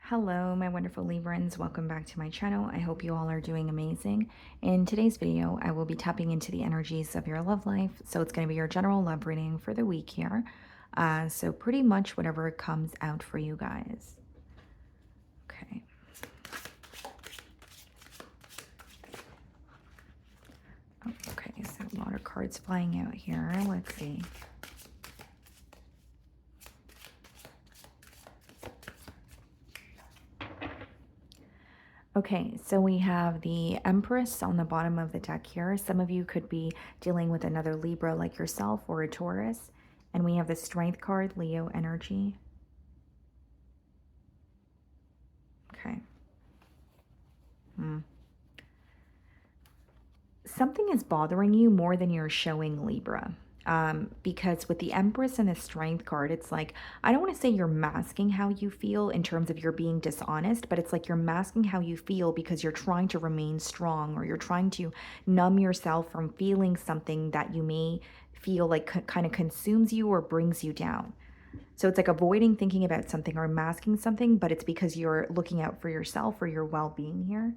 Hello, my wonderful Librans. Welcome back to my channel. I hope you all are doing amazing. In today's video, I will be tapping into the energies of your love life. So it's going to be your general love reading for the week here. So pretty much whatever comes out for you guys. Okay. Oh, okay, so a lot of cards flying out here. Let's see. Okay, so we have the Empress on the bottom of the deck here. Some of you could be dealing with another Libra like yourself or a Taurus. And we have the Strength card, Leo energy. Okay. Something is bothering you more than you're showing, Libra. Because with the Empress and the Strength card, it's like, I don't want to say you're masking how you feel in terms of you're being dishonest, but it's like you're masking how you feel because you're trying to remain strong, or you're trying to numb yourself from feeling something that you may feel like kind of consumes you or brings you down. So it's like avoiding thinking about something or masking something, but it's because you're looking out for yourself or your well-being here.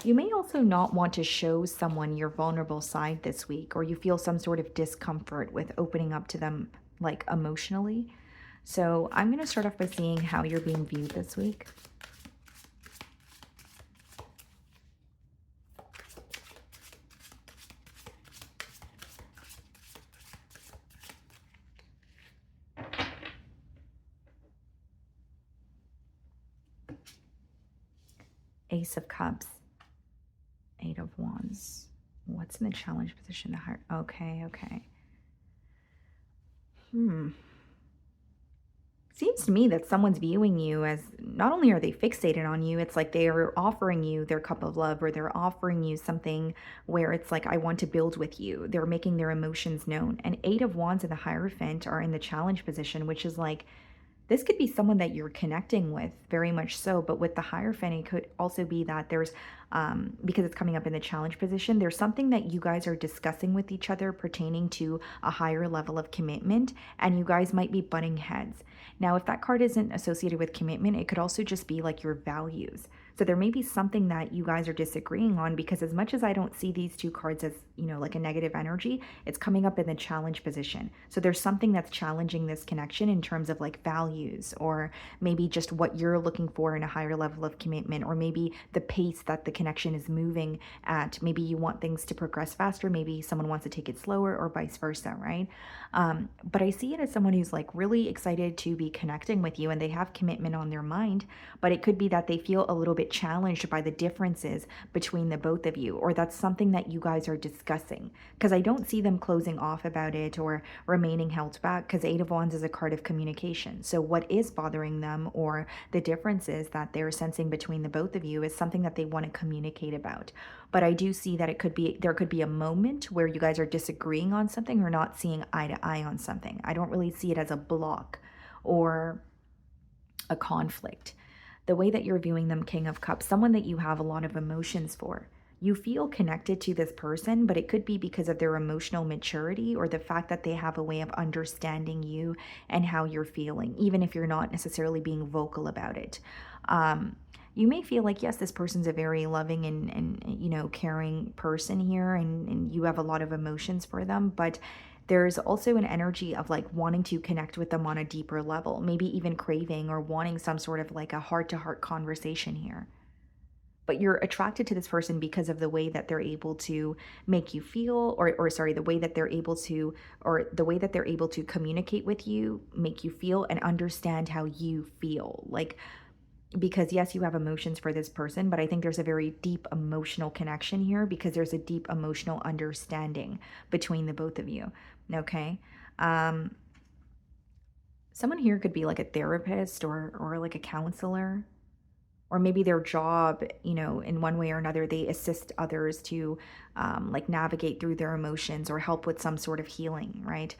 You may also not want to show someone your vulnerable side this week, or you feel some sort of discomfort with opening up to them, like emotionally. So I'm going to start off by seeing how you're being viewed this week. Ace of Cups. Eight of Wands. What's in the challenge position? The heart. Okay. Seems to me that someone's viewing you as, not only are they fixated on you, it's like they are offering you their cup of love, or they're offering you something where it's like, I want to build with you. They're making their emotions known. And Eight of Wands and the Hierophant are in the challenge position, which is like, this could be someone that you're connecting with, very much so. But with the Hierophant, it could also be that there's, because it's coming up in the challenge position, there's something that you guys are discussing with each other pertaining to a higher level of commitment, and you guys might be butting heads. Now, if that card isn't associated with commitment, it could also just be like your values. So there may be something that you guys are disagreeing on, because as much as I don't see these two cards as, like a negative energy, it's coming up in the challenge position. So there's something that's challenging this connection in terms of like values, or maybe just what you're looking for in a higher level of commitment, or maybe the pace that the connection is moving at. Maybe you want things to progress faster, maybe someone wants to take it slower, or vice versa, right? But I see it as someone who's like really excited to be connecting with you, and they have commitment on their mind, but it could be that they feel a little bit challenged by the differences between the both of you, or that's something that you guys are discussing, because I don't see them closing off about it or remaining held back, because Eight of Wands is a card of communication. So what is bothering them, or the differences that they're sensing between the both of you, is something that they want to communicate about. But I do see that there could be a moment where you guys are disagreeing on something, or not seeing eye to eye on something. I don't really see it as a block or a conflict. The way that you're viewing them, King of Cups, someone that you have a lot of emotions for. You feel connected to this person, but it could be because of their emotional maturity, or the fact that they have a way of understanding you and how you're feeling, even if you're not necessarily being vocal about it. You may feel like, yes, this person's a very loving and caring person here, and you have a lot of emotions for them, but there's also an energy of like wanting to connect with them on a deeper level, maybe even craving or wanting some sort of like a heart-to-heart conversation here. But you're attracted to this person because of the way that they're able to make you feel, or sorry, the way that they're able to, or the way that they're able to communicate with you, make you feel and understand how you feel. Like, because yes, you have emotions for this person, but I think there's a very deep emotional connection here, because there's a deep emotional understanding between the both of you. Okay. Someone here could be like a therapist, or like a counselor, Or maybe their job, in one way or another, they assist others to like navigate through their emotions or help with some sort of healing, right?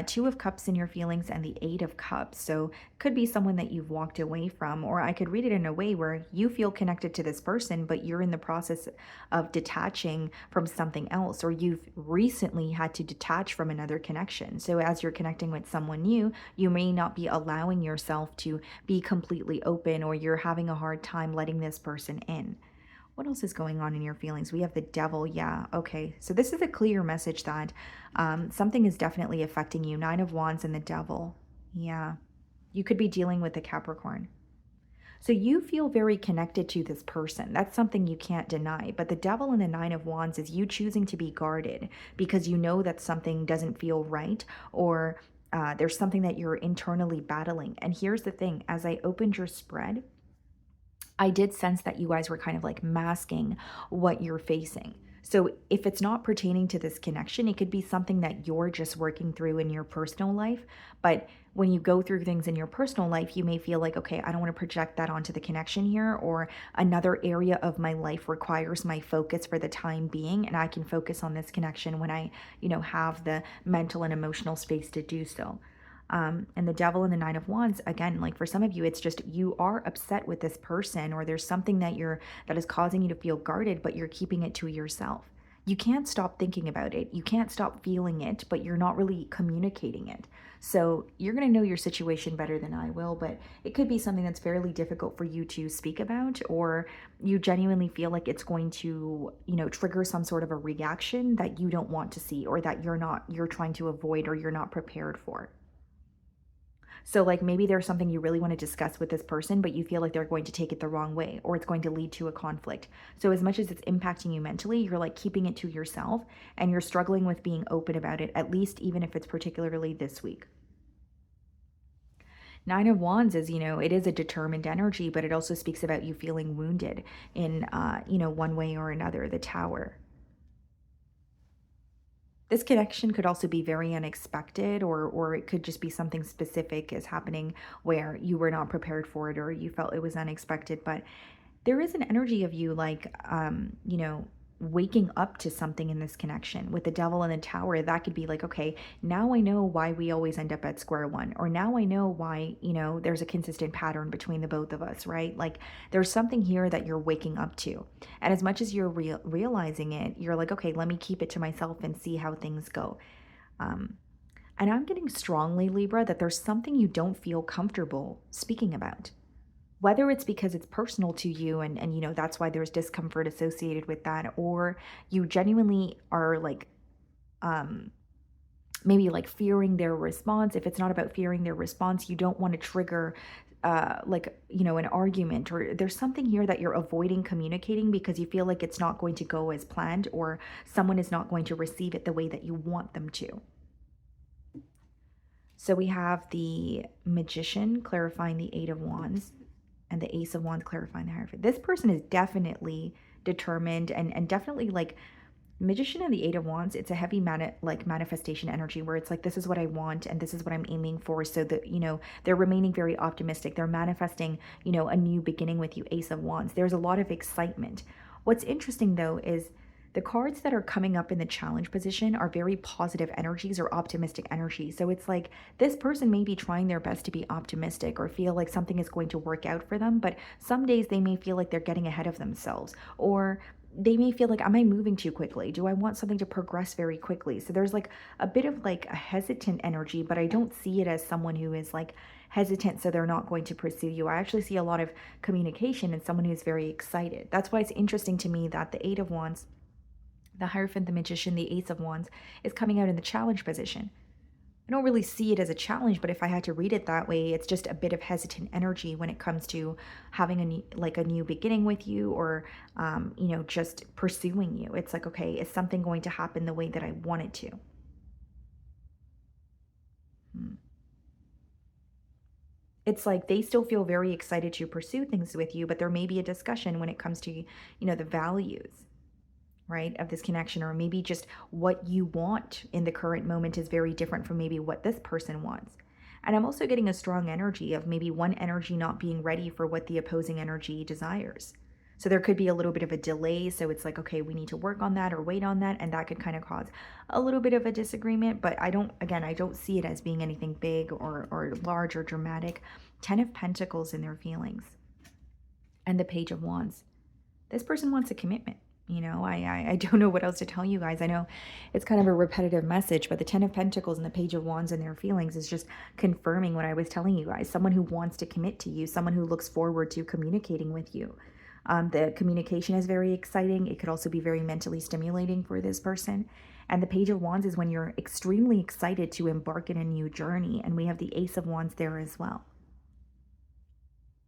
Two of Cups in your feelings and the Eight of Cups. So could be someone that you've walked away from, or I could read it in a way where you feel connected to this person, but you're in the process of detaching from something else, or you've recently had to detach from another connection. So as you're connecting with someone new, you may not be allowing yourself to be completely open, or you're having a hard time letting this person in. What else is going on in your feelings? We have the Devil. Yeah, okay. So this is a clear message that something is definitely affecting you. Nine of Wands and the Devil. Yeah. You could be dealing with the Capricorn. So you feel very connected to this person. That's something you can't deny. But the Devil and the Nine of Wands is you choosing to be guarded because you know that something doesn't feel right, or there's something that you're internally battling. And here's the thing, as I opened your spread, I did sense that you guys were kind of like masking what you're facing. So if it's not pertaining to this connection, it could be something that you're just working through in your personal life. But when you go through things in your personal life, you may feel like, okay, I don't want to project that onto the connection here, or another area of my life requires my focus for the time being, and I can focus on this connection when I, have the mental and emotional space to do so. And the Devil and the Nine of Wands, again, like for some of you, it's just you are upset with this person, or there's something that is causing you to feel guarded, but you're keeping it to yourself. You can't stop thinking about it. You can't stop feeling it, but you're not really communicating it. So you're going to know your situation better than I will, but it could be something that's fairly difficult for you to speak about, or you genuinely feel like it's going to, trigger some sort of a reaction that you don't want to see, or that you're trying to avoid, or you're not prepared for. So, like, maybe there's something you really want to discuss with this person, but you feel like they're going to take it the wrong way, or it's going to lead to a conflict. So, as much as it's impacting you mentally, you're like keeping it to yourself, and you're struggling with being open about it, at least even if it's particularly this week. Nine of Wands is, it is a determined energy, but it also speaks about you feeling wounded in, one way or another. The Tower. This connection could also be very unexpected, or it could just be something specific is happening where you were not prepared for it, or you felt it was unexpected. But there is an energy of you like waking up to something in this connection with the Devil and the Tower. That could be like, okay, now I know why we always end up at square one, or now I know why, there's a consistent pattern between the both of us, right? Like there's something here that you're waking up to, and as much as you're realizing it, you're like, okay, let me keep it to myself and see how things go. um, and I'm getting strongly, Libra, that there's something you don't feel comfortable speaking about, whether it's because it's personal to you, and that's why there's discomfort associated with that, or you genuinely are like um maybe like fearing their response. If it's not about fearing their response, you don't want to trigger like an argument, or there's something here that you're avoiding communicating because you feel like it's not going to go as planned, or someone is not going to receive it the way that you want them to. So we have the Magician clarifying the Eight of Wands, and the Ace of Wands clarifying the Hierophant. This person is definitely determined, and definitely like Magician and the Eight of Wands. It's a heavy manifestation energy, where it's like, this is what I want and this is what I'm aiming for. So that, they're remaining very optimistic. They're manifesting, a new beginning with you, Ace of Wands. There's a lot of excitement. What's interesting though is the cards that are coming up in the challenge position are very positive energies, or optimistic energies. So it's like this person may be trying their best to be optimistic, or feel like something is going to work out for them, but some days they may feel like they're getting ahead of themselves, or they may feel like, am I moving too quickly? Do I want something to progress very quickly? So there's like a bit of like a hesitant energy, but I don't see it as someone who is like hesitant so they're not going to pursue you. I actually see a lot of communication and someone who's very excited. That's why it's interesting to me that the Eight of Wands, the Hierophant, the Magician, the Ace of Wands is coming out in the challenge position. I don't really see it as a challenge, but if I had to read it that way, it's just a bit of hesitant energy when it comes to having a new beginning with you, or just pursuing you. It's like, okay, is something going to happen the way that I want it to? Hmm. It's like they still feel very excited to pursue things with you, but there may be a discussion when it comes to, the values, right, of this connection, or maybe just what you want in the current moment is very different from maybe what this person wants. And I'm also getting a strong energy of maybe one energy not being ready for what the opposing energy desires. So there could be a little bit of a delay. So it's like, okay, we need to work on that or wait on that. And that could kind of cause a little bit of a disagreement. But I don't see it as being anything big or large or dramatic. 10 of Pentacles in their feelings and the Page of Wands. This person wants a commitment. I don't know what else to tell you guys. I know it's kind of a repetitive message, but the 10 of Pentacles and the Page of Wands and their feelings is just confirming what I was telling you guys. Someone who wants to commit to you, someone who looks forward to communicating with you. The communication is very exciting. It could also be very mentally stimulating for this person. And the Page of Wands is when you're extremely excited to embark in a new journey. And we have the Ace of Wands there as well.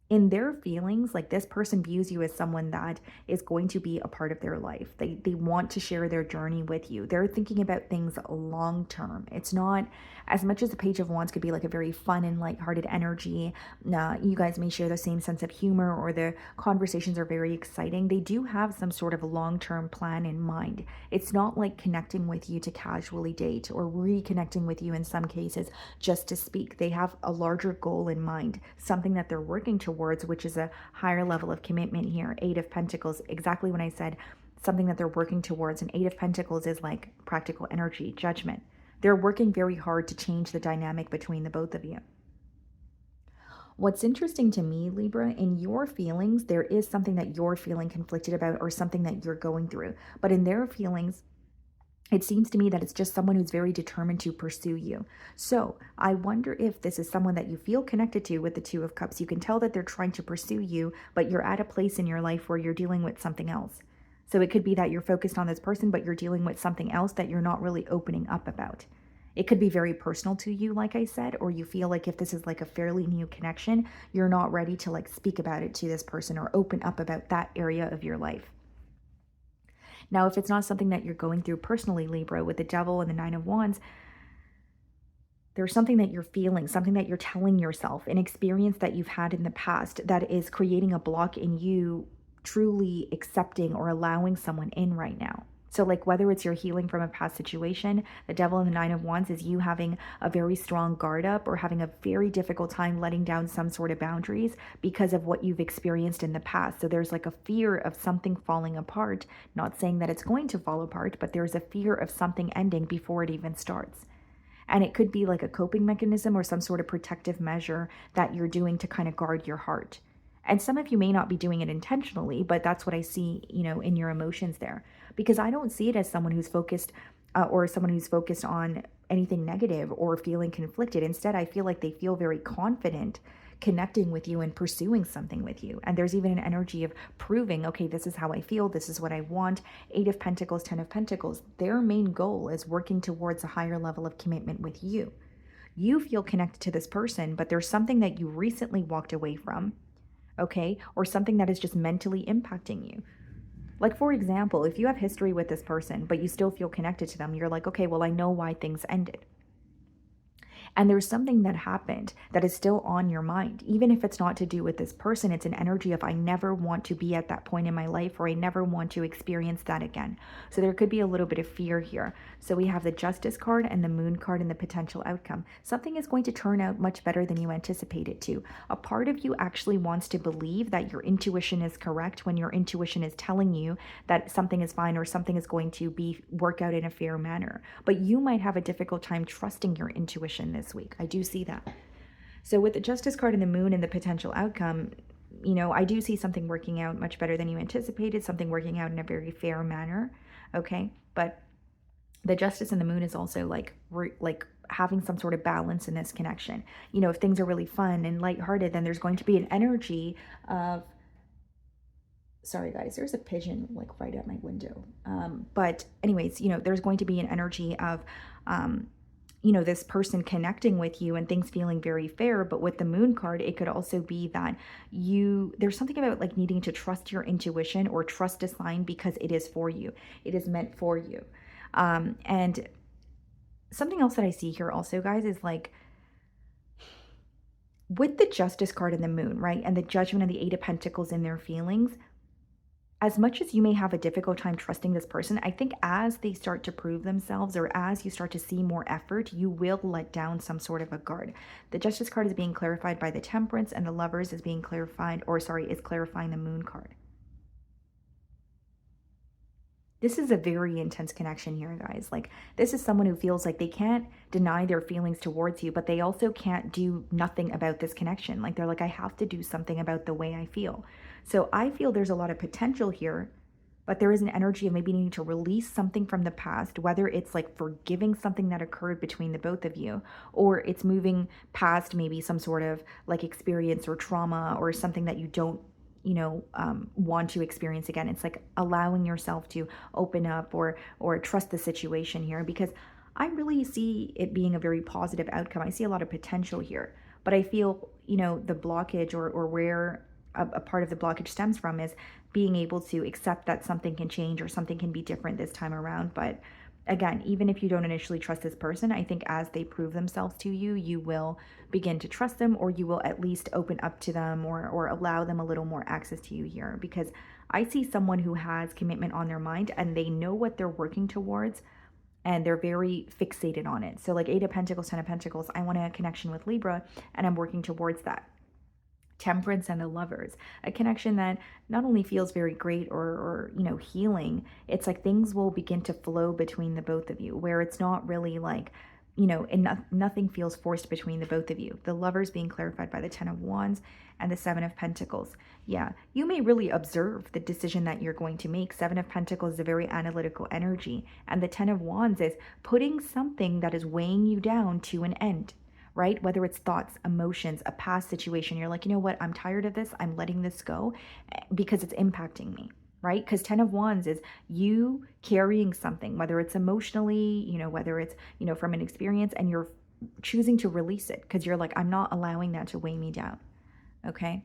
In their feelings, like this person views you as someone that is going to be a part of their life. They want to share their journey with you. They're thinking about things long term. It's not as much as the Page of Wands could be like a very fun and lighthearted energy. You guys may share the same sense of humor or the conversations are very exciting. They do have some sort of a long-term plan in mind. It's not like connecting with you to casually date or reconnecting with you in some cases just to speak. They have a larger goal in mind, something that they're working towards, which is a higher level of commitment here. 8 of Pentacles, exactly when I said something that they're working towards. And 8 of Pentacles is like practical energy, judgment. They're working very hard to change the dynamic between the both of you. What's interesting to me, Libra, in your feelings, there is something that you're feeling conflicted about or something that you're going through. But in their feelings, it seems to me that it's just someone who's very determined to pursue you. So I wonder if this is someone that you feel connected to with the 2 of Cups. You can tell that they're trying to pursue you, but you're at a place in your life where you're dealing with something else. So it could be that you're focused on this person, but you're dealing with something else that you're not really opening up about. It could be very personal to you, like I said, or you feel like if this is like a fairly new connection, you're not ready to like speak about it to this person or open up about that area of your life. Now, if it's not something that you're going through personally, Libra, with the Devil and the 9 of Wands, there's something that you're feeling, something that you're telling yourself, an experience that you've had in the past that is creating a block in you truly accepting or allowing someone in right now. So like whether it's you're healing from a past situation, the Devil and the 9 of Wands is you having a very strong guard up or having a very difficult time letting down some sort of boundaries because of what you've experienced in the past. So there's like a fear of something falling apart, not saying that it's going to fall apart, but there's a fear of something ending before it even starts. And it could be like a coping mechanism or some sort of protective measure that you're doing to kind of guard your heart. And some of you may not be doing it intentionally, but that's what I see, in your emotions there. Because I don't see it as someone who's focused or someone who's focused on anything negative or feeling conflicted. Instead, I feel like they feel very confident connecting with you and pursuing something with you. And there's even an energy of proving, okay, this is how I feel. This is what I want. 8 of Pentacles, 10 of Pentacles. Their main goal is working towards a higher level of commitment with you. You feel connected to this person, but there's something that you recently walked away from, okay? Or something that is just mentally impacting you. Like, for example, if you have history with this person, but you still feel connected to them, you're like, okay, well, I know why things ended. And there's something that happened that is still on your mind. Even if it's not to do with this person, it's an energy of I never want to be at that point in my life, or I never want to experience that again. So there could be a little bit of fear here. So we have the Justice card and the Moon card and the potential outcome. Something is going to turn out much better than you anticipate it to. A part of you actually wants to believe that your intuition is correct when your intuition is telling you that something is fine or something is going to work out in a fair manner. But you might have a difficult time trusting your intuition this week. I do see that. So with the Justice card and the Moon and the potential outcome, I do see something working out much better than you anticipated, something working out in a very fair manner, okay? But the Justice and the Moon is also like having some sort of balance in this connection. If things are really fun and lighthearted, then there's going to be an energy of, sorry guys, there's a pigeon like right at my window. But anyways, there's going to be an energy of, this person connecting with you and things feeling very fair. But with the Moon card, it could also be that there's something about like needing to trust your intuition or trust a sign because it is for you. It is meant for you. And something else that I see here also, guys, is like with the Justice card and the Moon, right? And the Judgment and the 8 of Pentacles in their feelings, as much as you may have a difficult time trusting this person, I think as they start to prove themselves or as you start to see more effort, you will let down some sort of a guard. The Justice card is being clarified by the Temperance, and the Lovers is being clarified, or sorry, is clarifying the Moon card. This is a very intense connection here, guys. Like, this is someone who feels like they can't deny their feelings towards you, but they also can't do nothing about this connection. Like, they're like, I have to do something about the way I feel. So I feel there's a lot of potential here, but there is an energy of maybe needing to release something from the past, whether it's like forgiving something that occurred between the both of you, or it's moving past maybe some sort of like experience or trauma or something that you don't want to experience again. It's like allowing yourself to open up or trust the situation here, because I really see it being a very positive outcome. I see a lot of potential here, but I feel the blockage or where a part of the blockage stems from is being able to accept that something can change or something can be different this time around. But again, even if you don't initially trust this person, I think as they prove themselves to you, you will begin to trust them, or you will at least open up to them, or allow them a little more access to you here. Because I see someone who has commitment on their mind and they know what they're working towards, and they're very fixated on it. So like Eight of Pentacles, Ten of Pentacles, I want a connection with Libra and I'm working towards that. Temperance and the Lovers, a connection that not only feels very great or healing, it's like things will begin to flow between the both of you, where it's not really like and nothing feels forced between the both of you. The Lovers being clarified by the Ten of Wands and the Seven of Pentacles. Yeah, you may really observe the decision that you're going to make. Seven of Pentacles is a very analytical energy, and the Ten of Wands is putting something that is weighing you down to an end, right? Whether it's thoughts, emotions, a past situation, you're like, you know what, I'm tired of this, I'm letting this go because it's impacting me, right? Because Ten of Wands is you carrying something, whether it's emotionally, whether it's, from an experience, and you're choosing to release it because you're like, I'm not allowing that to weigh me down, okay?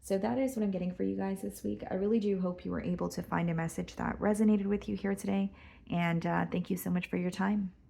So that is what I'm getting for you guys this week. I really do hope you were able to find a message that resonated with you here today, and thank you so much for your time.